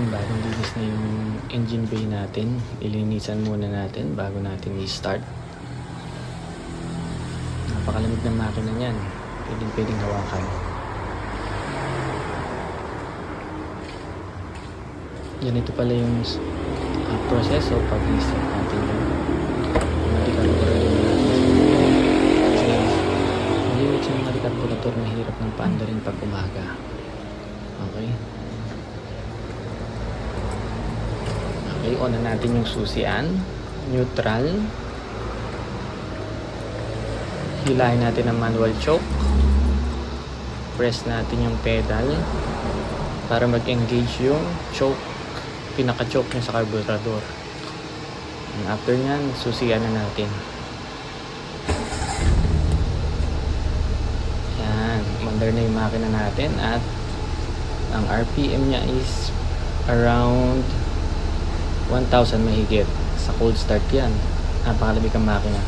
Bagong linis na yung engine bay natin. Ilinisan muna natin bago natin i-start. Napakalamig ng makina niyan. Pwedeng hawakan. Ganito pala yung proseso pag i-start natin yun. Hindi carburetor natin. Kasi malilit sa mga carburetor na hirap ng paanda rin pag umaga. Okay. Okay, on na natin yung susian. Neutral. Hilahin natin ang manual choke. Press natin yung pedal para mag-engage yung choke, pinaka-choke niya sa carburetor. And after nyan, susian na natin. Yan, mandar na yung makina natin at ang RPM niya is around 1,000 mahigit. Sa cold start yan. Napakalamig ang makina.